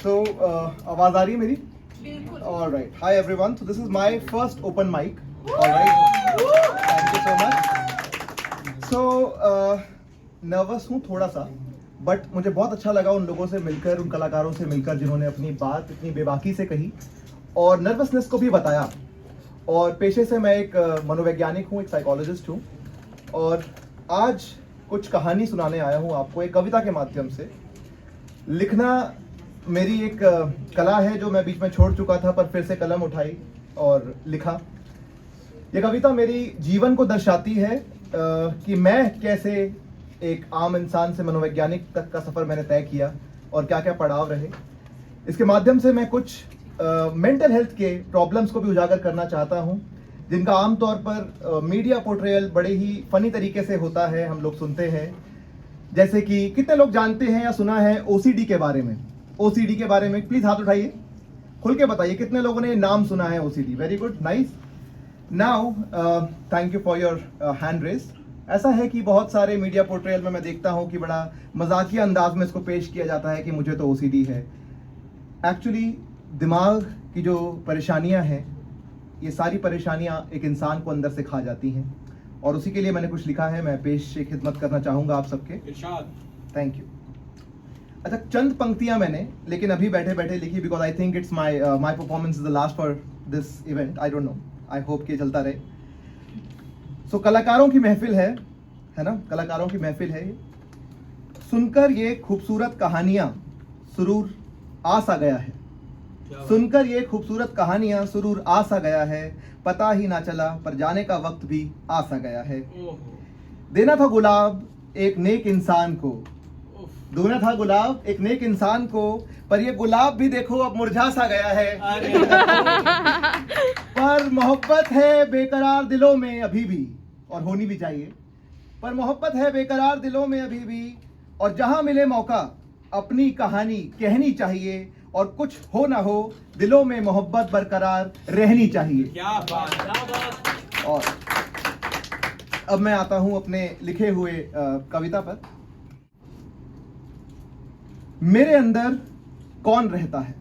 So, आवाज आ रही है मेरी? बिल्कुल। All right. Hi everyone. So this is my first open mic. All right. Thank you so much. So, nervous हूँ थोड़ा सा, बट मुझे बहुत अच्छा लगा उन लोगों से मिलकर, उन कलाकारों से मिलकर जिन्होंने अपनी बात इतनी बेबाकी से कही और नर्वसनेस को भी बताया। और पेशे से मैं एक मनोवैज्ञानिक हूँ, एक साइकोलॉजिस्ट हूँ और आज कुछ कहानी सुनाने आया हूँ आपको एक कविता के माध्यम से। लिखना मेरी एक कला है जो मैं बीच में छोड़ चुका था, पर फिर से कलम उठाई और लिखा। ये कविता मेरी जीवन को दर्शाती है कि मैं कैसे एक आम इंसान से मनोवैज्ञानिक तक का सफ़र मैंने तय किया और क्या क्या पड़ाव रहे। इसके माध्यम से मैं कुछ मेंटल हेल्थ के प्रॉब्लम्स को भी उजागर करना चाहता हूँ, जिनका आमतौर पर मीडिया पोर्ट्रेयल बड़े ही फनी तरीके से होता है, हम लोग सुनते हैं। जैसे कि कितने लोग जानते हैं या सुना है ओसीडी के बारे में? ओसीडी के बारे में प्लीज हाथ उठाइए, खुल के बताइए कितने लोगों ने नाम सुना है OCD. Very good, nice. Now thank you for your hand raise. ऐसा है कि बहुत सारे मीडिया पोर्ट्रेयल में मैं देखता हूं कि बड़ा मजाकिया अंदाज में इसको पेश किया जाता है कि मुझे तो ओसीडी है। एक्चुअली दिमाग की जो परेशानियां हैं, ये सारी परेशानियां एक इंसान को अंदर से खा जाती हैं और उसी के लिए मैंने कुछ लिखा है। मैं पेश से खिदमत करना चाहूँगा आप सबके। Thank you. अच्छा, चंद पंक्तियां मैंने लेकिन अभी बैठे बैठे लिखी, because I think it's my performance is the last for this event. I don't know, I hope कि चलता रहे। सो कलाकारों की महफिल है ना, कलाकारों की महफिल है। सुनकर ये खूबसूरत कहानियां सुरूर आ सा गया है, सुनकर ये खूबसूरत कहानियां सुरूर आ सा गया है। पता ही ना चला पर जाने का वक्त भी आ सा गया है। देना था गुलाब एक नेक इंसान को, देना था गुलाब एक नेक इंसान को, पर ये गुलाब भी देखो अब मुरझा सा गया है। पर मोहब्बत है बेकरार दिलों में अभी भी, और होनी भी चाहिए। पर मोहब्बत है बेकरार दिलों में अभी भी, और जहां मिले मौका अपनी कहानी कहनी चाहिए। और कुछ हो ना हो दिलों में मोहब्बत बरकरार रहनी चाहिए। क्या बात, क्या बात। और अब मैं आता हूं अपने लिखे हुए कविता पर। मेरे अंदर कौन रहता है,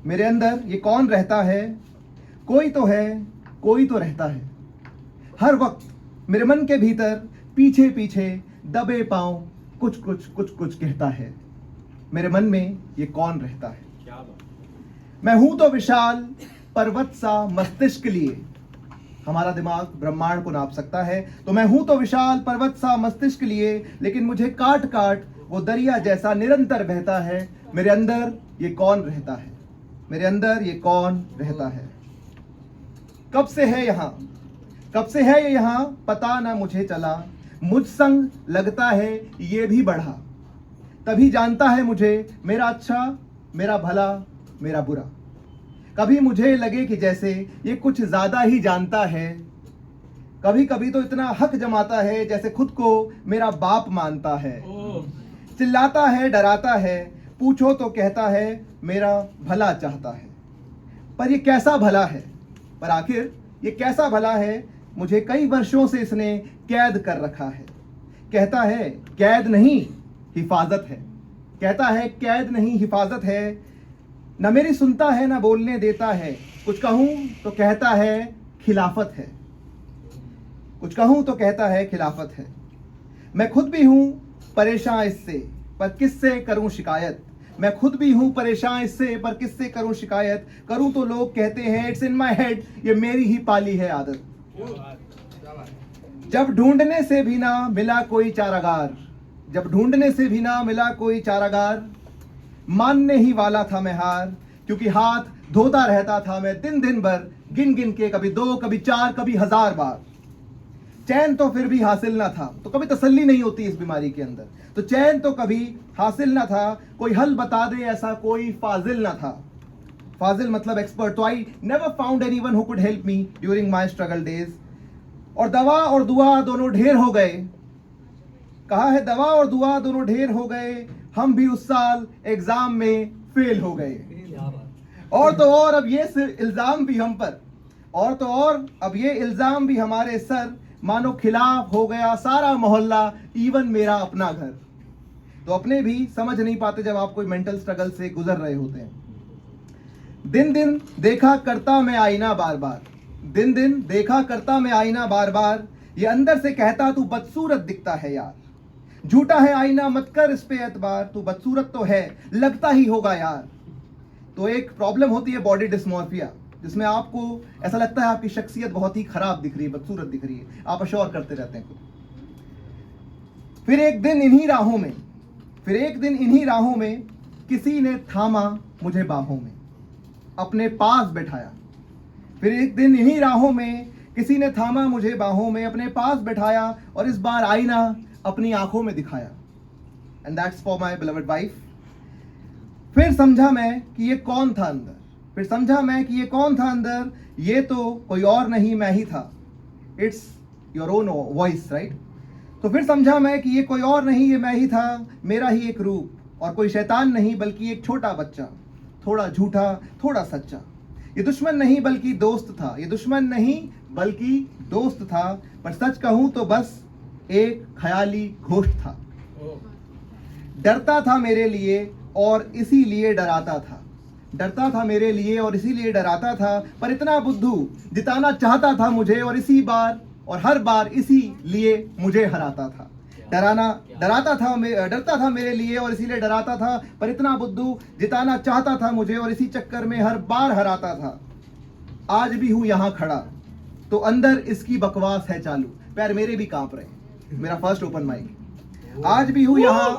मेरे अंदर ये कौन रहता है? कोई तो है, कोई तो रहता है। हर वक्त मेरे मन के भीतर पीछे पीछे दबे पांव कुछ कुछ कुछ कुछ कहता है। मेरे मन में ये कौन रहता है? क्या बात। मैं हूं तो विशाल पर्वत सा मस्तिष्क लिए, हमारा दिमाग ब्रह्मांड को नाप सकता है। तो मैं हूं तो विशाल पर्वत सा मस्तिष्क लिए, लेकिन मुझे काट काट वो दरिया जैसा निरंतर बहता है। मेरे अंदर ये कौन रहता है, मेरे अंदर ये कौन रहता है? कब से है यहाँ, कब से है ये यहाँ पता ना मुझे चला। मुझ संग लगता है ये भी बढ़ा, तभी जानता है मुझे मेरा अच्छा, मेरा भला, मेरा बुरा। कभी मुझे लगे कि जैसे ये कुछ ज्यादा ही जानता है, कभी कभी तो इतना हक जमाता है जैसे खुद को मेरा बाप मानता है। चिल्लाता है, डराता है, पूछो तो कहता है मेरा भला चाहता है। पर ये कैसा भला है, पर आखिर ये कैसा भला है? मुझे कई वर्षों से इसने कैद कर रखा है। कहता है कैद नहीं हिफाजत है, कहता है कैद नहीं हिफाजत है। न मेरी सुनता है न बोलने देता है, कुछ कहूं तो कहता है खिलाफत है, कुछ कहूं तो कहता है खिलाफत है। मैं खुद भी हूं परेशान इससे, पर किससे करूं शिकायत। मैं खुद भी हूं परेशान इससे, पर किससे करूं शिकायत। करूं तो लोग कहते हैं इट्स इन माय हेड, ये मेरी ही पाली है आदत। जब ढूंढने से भी ना मिला कोई चारागार, जब ढूंढने से भी ना मिला कोई चारागार, मानने ही वाला था मैं हार। क्योंकि हाथ धोता रहता था मैं दिन दिन भर, गिन गिन के कभी 2 कभी 4 कभी 1000 बार। चैन तो फिर भी हासिल ना था, तो कभी तसल्ली नहीं होती इस बीमारी के अंदर। तो चैन तो कभी हासिल ना था, कोई हल बता दे ऐसा कोई फाजिल ना था। फाजिल मतलब एक्सपर्ट। तो I never found anyone who could help me during my struggle days. और दवा और दुआ दोनों ढेर हो गए, कहा है दवा और दुआ दोनों ढेर हो गए। हम भी उस साल एग्जाम में फेल हो गए। और तो और अब ये इल्जाम भी हम पर, और तो और अब ये इल्जाम भी हमारे सर। मानो खिलाफ हो गया सारा मोहल्ला, इवन मेरा अपना घर। तो अपने भी समझ नहीं पाते जब आप कोई मेंटल स्ट्रगल से गुजर रहे होते हैं। दिन दिन देखा करता मैं आईना बार बार, दिन दिन देखा करता मैं आईना बार बार, ये अंदर से कहता तू बदसूरत दिखता है यार, झूठा है आईना मत कर इस पे एतबार, तू बदसूरत तो है लगता ही होगा यार। तो एक प्रॉब्लम होती है बॉडी डिस्मॉर्फिया, जिसमें आपको ऐसा लगता है आपकी शख्सियत बहुत ही खराब दिख रही है, बदसूरत दिख रही है, आप अश्योर करते रहते हैं खुद। फिर एक दिन इन्हीं राहों में किसी ने थामा मुझे बाहों में, अपने पास बैठाया। फिर एक दिन इन्हीं राहों में किसी ने थामा मुझे बाहों में, अपने पास बैठाया, और इस बार आईना अपनी आंखों में दिखाया। And that's for my beloved wife. फिर समझा मैं कि ये कौन था अंदर, ये तो कोई और नहीं मैं ही था। It's your own voice, right. तो फिर समझा मैं कि ये कोई और नहीं, ये मैं ही था, मेरा ही एक रूप, और कोई शैतान नहीं बल्कि एक छोटा बच्चा, थोड़ा झूठा थोड़ा सच्चा। ये दुश्मन नहीं बल्कि दोस्त था, पर सच कहूं तो बस एक ख्याली घोस्ट था। डरता था मेरे लिए और इसीलिए डराता था, पर इतना बुद्धू जिताना चाहता था मुझे, और हर बार इसीलिए मुझे हराता था। डरता था मेरे लिए और इसीलिए डराता था, पर इतना बुद्धू जिताना चाहता था मुझे, और इसी चक्कर में हर बार हराता था। आज भी हूं यहाँ खड़ा तो अंदर इसकी बकवास है चालू। पैर मेरे भी कांप रहे हैं, मेरा फर्स्ट ओपन माइक। आज भी हूं यहाँ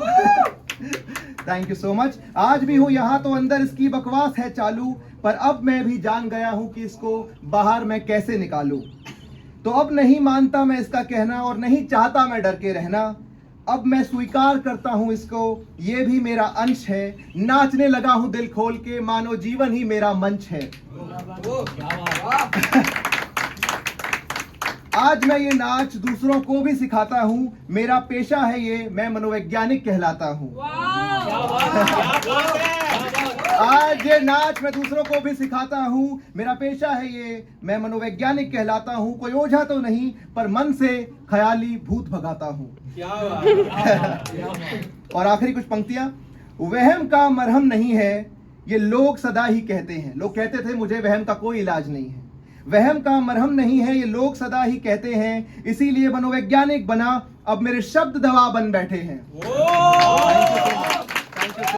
थैंक यू सो मच। आज भी हूं यहाँ तो अंदर इसकी बकवास है चालू, पर अब मैं भी जान गया हूं कि इसको बाहर मैं कैसे निकालूं। तो अब नहीं मानता मैं इसका कहना, और नहीं चाहता मैं डर के रहना। अब मैं स्वीकार करता हूं इसको, ये भी मेरा अंश है। नाचने लगा हूं दिल खोल के, मानो जीवन ही मेरा मंच है। आज मैं ये नाच दूसरों को भी सिखाता हूं, मेरा पेशा है ये, मैं मनोवैज्ञानिक कहलाता हूं। आज ये नाच मैं दूसरों को भी सिखाता हूं, मेरा पेशा है ये, मैं मनोवैज्ञानिक कहलाता हूं। कोई ओझा तो नहीं, पर मन से ख्याली भूत भगाता हूं। और आखिरी कुछ पंक्तियां। वहम का मरहम नहीं है, ये लोग सदा ही कहते हैं। लोग कहते थे मुझे वहम का कोई इलाज नहीं है। वहम का मरहम नहीं है, ये लोग सदा ही कहते हैं, इसीलिए मनोवैज्ञानिक बना, अब मेरे शब्द दवा बन बैठे हैं।